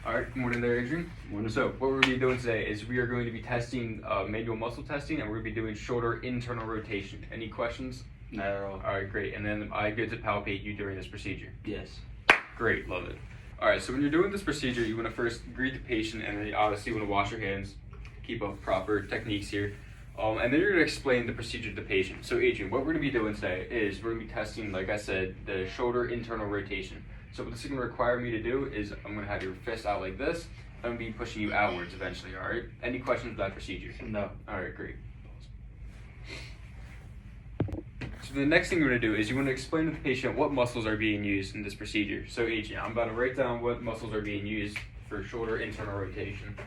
Alright, good morning there, Adrian. Morning. So, what we're going to be doing today is we are going to be testing manual muscle testing, and we're going to be doing shoulder internal rotation. Any questions? Not at all. Alright, great. And then I get to palpate you during this procedure. Yes. Great, love it. Alright, so when you're doing this procedure, you want to first greet the patient, and then you obviously want to wash your hands, keep up proper techniques here. And then you're going to explain the procedure to the patient. So, Adrian, what we're going to be doing today is we're going to be testing, like I said, the shoulder internal rotation. So what this is going to require me to do is I'm going to have your fist out like this. I'm going to be pushing you outwards eventually, all right? Any questions about that procedure? No. All right, great. So the next thing we're going to do is you want to explain to the patient what muscles are being used in this procedure. So Adrian, I'm about to write down what muscles are being used for shoulder internal rotation.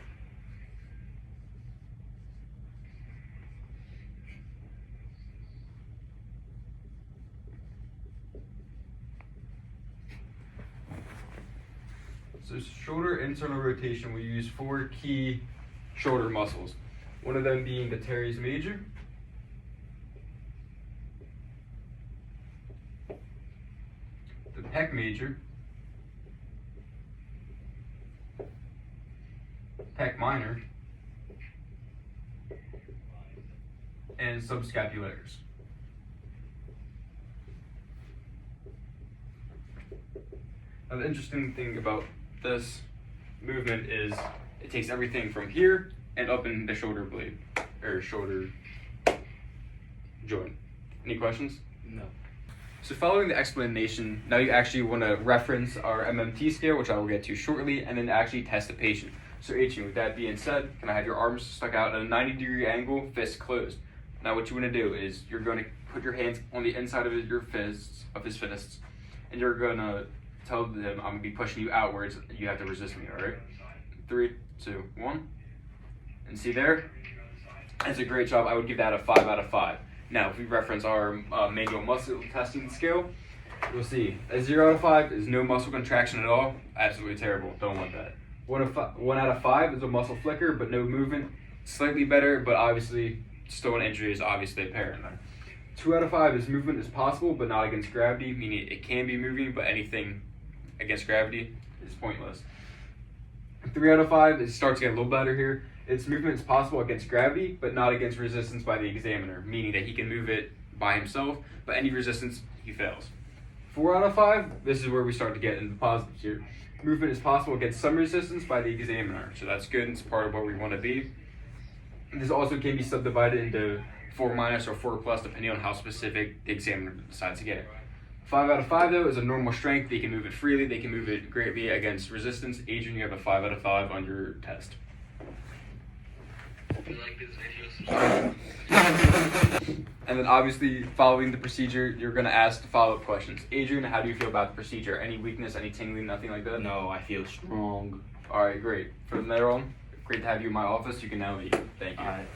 So shoulder internal rotation, we use 4 key shoulder muscles. One of them being the teres major, the pec major, pec minor, and subscapularis. Now the interesting thing about this movement is it takes everything from here and up in the shoulder blade, or shoulder joint. Any questions? No. So following the explanation, now you actually want to reference our MMT scale, which I will get to shortly, and then actually test the patient. So Adrian, with that being said, can I have your arms stuck out at a 90-degree angle, fists closed. Now what you want to do is you're going to put your hands on the inside of his fists, and you're going to tell them I'm going to be pushing you outwards. You have to resist me, all right? 3, 2, 1. And see there? That's a great job. I would give that a 5 out of 5. Now, if we reference our manual muscle testing scale, we'll see a 0 out of 5 is no muscle contraction at all. Absolutely terrible. Don't want that. 1 out of 5 is a muscle flicker, but no movement. Slightly better, but obviously still an injury is obviously apparent. 2 out of 5 is movement is possible, but not against gravity, meaning it can be moving, but anything against gravity is pointless. 3 out of 5, it starts to get a little better here. Its movement is possible against gravity, but not against resistance by the examiner, meaning that he can move it by himself, but any resistance, he fails. 4 out of 5, this is where we start to get into the positives here. Movement is possible against some resistance by the examiner, so that's good. It's part of where we want to be. This also can be subdivided into 4 minus or 4 plus, depending on how specific the examiner decides to get it. 5 out of 5 though is a normal strength. They can move it freely. They can move it greatly against resistance. Adrian, you have a 5 out of 5 on your test. If you like this video, And then obviously following the procedure, you're going to ask the follow-up questions. Adrian, how do you feel about the procedure? Any weakness, any tingling, nothing like that? No, I feel strong. All right, great. From there on, great to have you in my office. You can now leave. Thank you. All right.